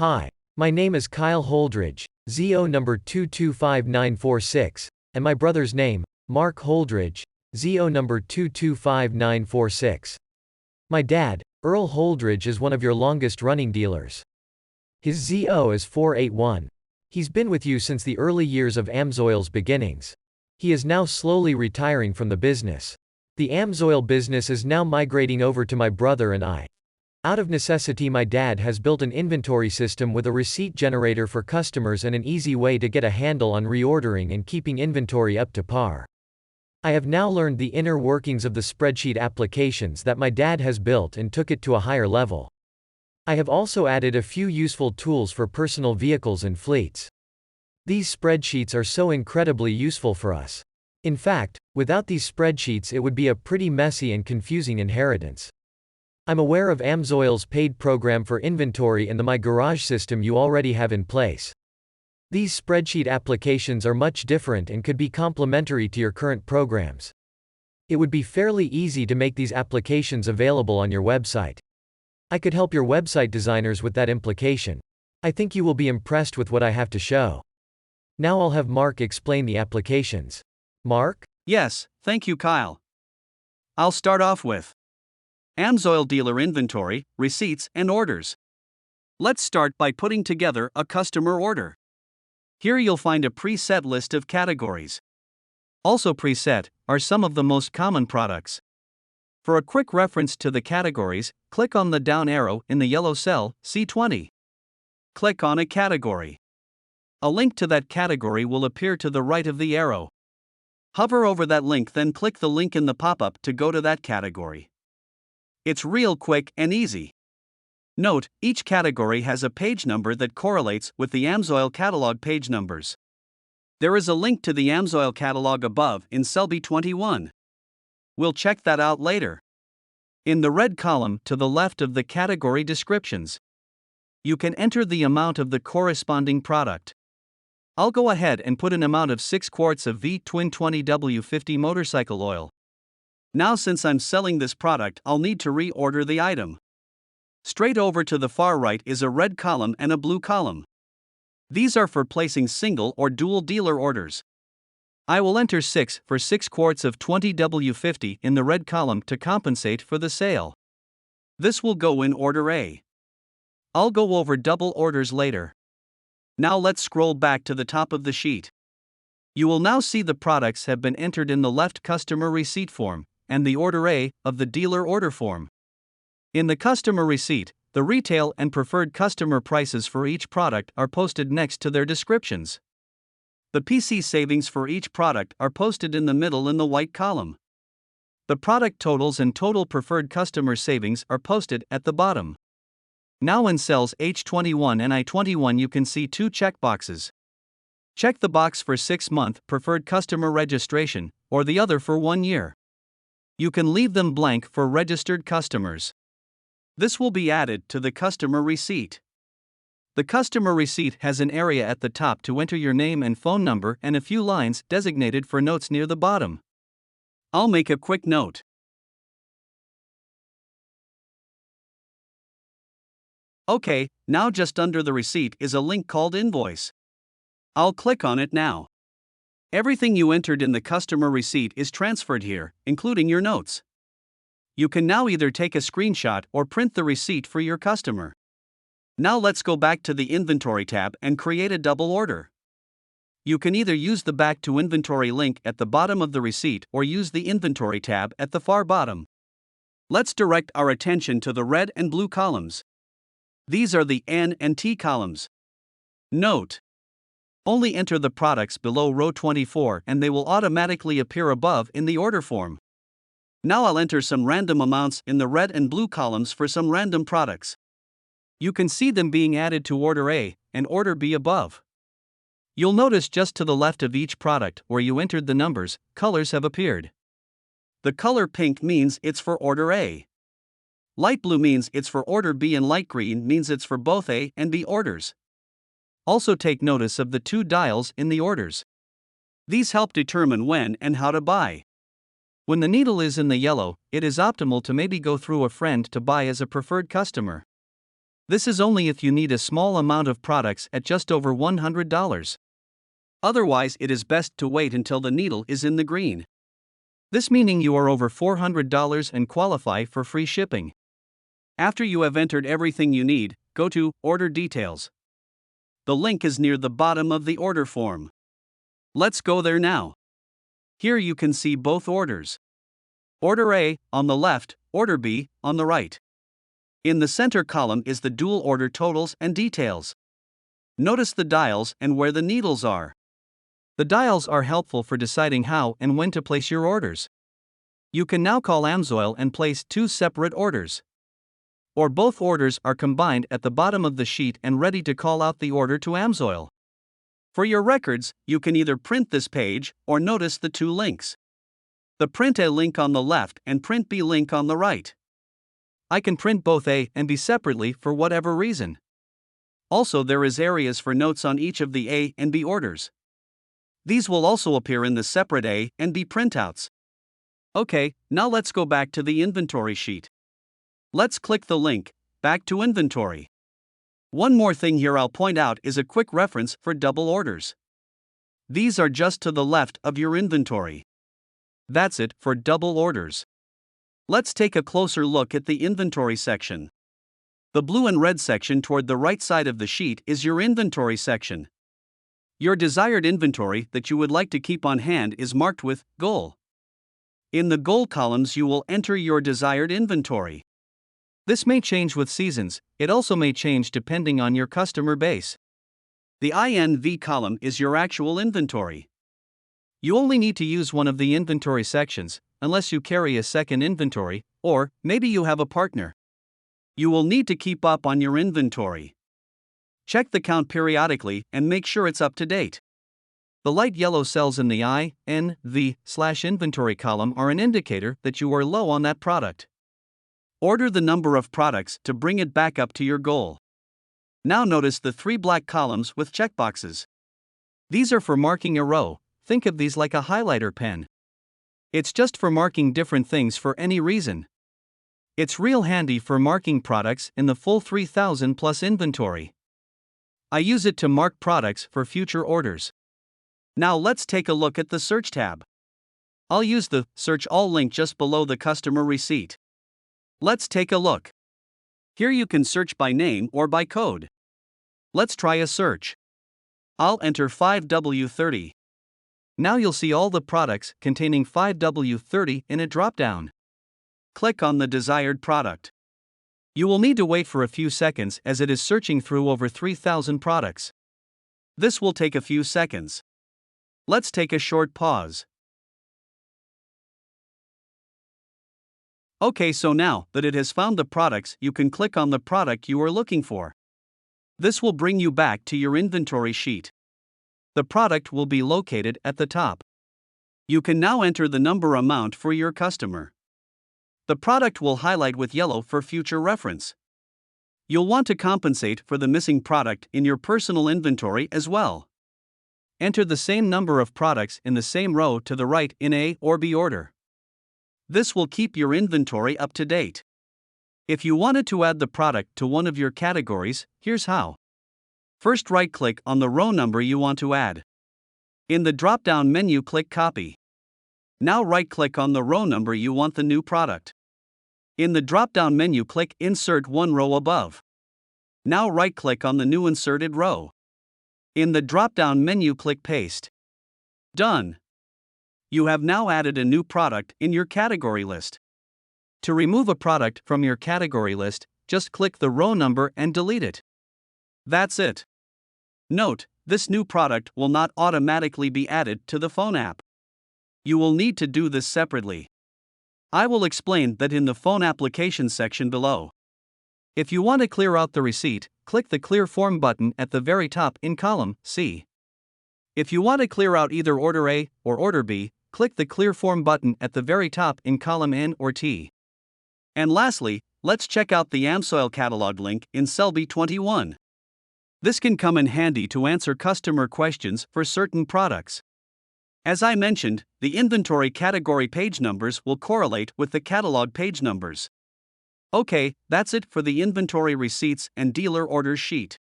Hi, my name is Kyle Holdridge, ZO number 225946, and my brother's name, Mark Holdridge, ZO number 225946. My dad, Earl Holdridge, is one of your longest running dealers. His ZO is 481. He's been with you since the early years of Amsoil's beginnings. He is now slowly retiring from the business. The Amsoil business is now migrating over to my brother and I. Out of necessity, my dad has built an inventory system with a receipt generator for customers and an easy way to get a handle on reordering and keeping inventory up to par. I have now learned the inner workings of the spreadsheet applications that my dad has built and took it to a higher level. I have also added a few useful tools for personal vehicles and fleets. These spreadsheets are so incredibly useful for us. In fact, without these spreadsheets it would be a pretty messy and confusing inheritance. I'm aware of Amsoil's paid program for inventory and the My Garage system you already have in place. These spreadsheet applications are much different and could be complementary to your current programs. It would be fairly easy to make these applications available on your website. I could help your website designers with that implication. I think you will be impressed with what I have to show. Now I'll have Mark explain the applications. Mark? Yes, thank you, Kyle. I'll start off with Amsoil dealer inventory, receipts, and orders. Let's start by putting together a customer order. Here you'll find a preset list of categories. Also preset are some of the most common products. For a quick reference to the categories, click on the down arrow in the yellow cell, C20. Click on a category. A link to that category will appear to the right of the arrow. Hover over that link, then click the link in the pop-up to go to that category. It's real quick and easy. Note, each category has a page number that correlates with the Amsoil catalog page numbers. There is a link to the Amsoil catalog above in cell B21. We'll check that out later. In the red column to the left of the category descriptions, you can enter the amount of the corresponding product. I'll go ahead and put an amount of 6 quarts of V-Twin 20W50 motorcycle oil. Now since I'm selling this product, I'll need to reorder the item. Straight over to the far right is a red column and a blue column. These are for placing single or dual dealer orders. I will enter 6 for 6 quarts of 20W50 in the red column to compensate for the sale. This will go in order A. I'll go over double orders later. Now let's scroll back to the top of the sheet. You will now see the products have been entered in the left customer receipt form and the order A of the dealer order form. In the customer receipt, the retail and preferred customer prices for each product are posted next to their descriptions. The PC savings for each product are posted in the middle in the white column. The product totals and total preferred customer savings are posted at the bottom. Now in cells H21 and I21 you can see 2 checkboxes. Check the box for 6-month preferred customer registration, or the other for 1 year. You can leave them blank for registered customers. This will be added to the customer receipt. The customer receipt has an area at the top to enter your name and phone number and a few lines designated for notes near the bottom. I'll make a quick note. Okay, now just under the receipt is a link called Invoice. I'll click on it now. Everything you entered in the customer receipt is transferred here, including your notes. You can now either take a screenshot or print the receipt for your customer. Now let's go back to the Inventory tab and create a double order. You can either use the Back to Inventory link at the bottom of the receipt or use the Inventory tab at the far bottom. Let's direct our attention to the red and blue columns. These are the N and T columns. Note: only enter the products below row 24 and they will automatically appear above in the order form. Now I'll enter some random amounts in the red and blue columns for some random products. You can see them being added to order A and order B above. You'll notice just to the left of each product where you entered the numbers, colors have appeared. The color pink means it's for order A. Light blue means it's for order B and light green means it's for both A and B orders. Also take notice of the 2 dials in the orders. These help determine when and how to buy. When the needle is in the yellow, it is optimal to maybe go through a friend to buy as a preferred customer. This is only if you need a small amount of products at just over $100. Otherwise, it is best to wait until the needle is in the green. This meaning you are over $400 and qualify for free shipping. After you have entered everything you need, go to Order Details. The link is near the bottom of the order form. Let's go there now. Here you can see both orders. Order A, on the left, Order B, on the right. In the center column is the dual order totals and details. Notice the dials and where the needles are. The dials are helpful for deciding how and when to place your orders. You can now call Amsoil and place two separate orders. Or both orders are combined at the bottom of the sheet and ready to call out the order to Amsoil. For your records, you can either print this page or notice the two links. The Print A link on the left and Print B link on the right. I can print both A and B separately for whatever reason. Also, there is areas for notes on each of the A and B orders. These will also appear in the separate A and B printouts. Okay, now let's go back to the inventory sheet. Let's click the link, Back to Inventory. One more thing here I'll point out is a quick reference for double orders. These are just to the left of your inventory. That's it for double orders. Let's take a closer look at the inventory section. The blue and red section toward the right side of the sheet is your inventory section. Your desired inventory that you would like to keep on hand is marked with Goal. In the Goal columns you will enter your desired inventory. This may change with seasons, it also may change depending on your customer base. The INV column is your actual inventory. You only need to use one of the inventory sections, unless you carry a second inventory, or maybe you have a partner. You will need to keep up on your inventory. Check the count periodically and make sure it's up to date. The light yellow cells in the INV/inventory column are an indicator that you are low on that product. Order the number of products to bring it back up to your goal. Now notice the three black columns with checkboxes. These are for marking a row. Think of these like a highlighter pen. It's just for marking different things for any reason. It's real handy for marking products in the full 3000 plus inventory. I use it to mark products for future orders. Now let's take a look at the Search tab. I'll use the Search All link just below the customer receipt. Let's take a look. Here you can search by name or by code. Let's try a search. I'll enter 5W30. Now you'll see all the products containing 5W30 in a drop-down. Click on the desired product. You will need to wait for a few seconds as it is searching through over 3000 products. This will take a few seconds. Let's take a short pause. Okay, so now that it has found the products, you can click on the product you are looking for. This will bring you back to your inventory sheet. The product will be located at the top. You can now enter the number amount for your customer. The product will highlight with yellow for future reference. You'll want to compensate for the missing product in your personal inventory as well. Enter the same number of products in the same row to the right in A or B order. This will keep your inventory up to date. If you wanted to add the product to one of your categories, here's how. First, right-click on the row number you want to add. In the drop-down menu, click Copy. Now right-click on the row number you want the new product. In the drop-down menu, click Insert one row above. Now right-click on the new inserted row. In the drop-down menu, click Paste. Done. You have now added a new product in your category list. To remove a product from your category list, just click the row number and delete it. That's it. Note, this new product will not automatically be added to the phone app. You will need to do this separately. I will explain that in the phone application section below. If you want to clear out the receipt, click the Clear Form button at the very top in column C. If you want to clear out either Order A or Order B, click the Clear Form button at the very top in column N or T. And lastly, let's check out the Amsoil catalog link in cell B21. This can come in handy to answer customer questions for certain products. As I mentioned, the inventory category page numbers will correlate with the catalog page numbers. Okay, that's it for the inventory receipts and dealer orders sheet.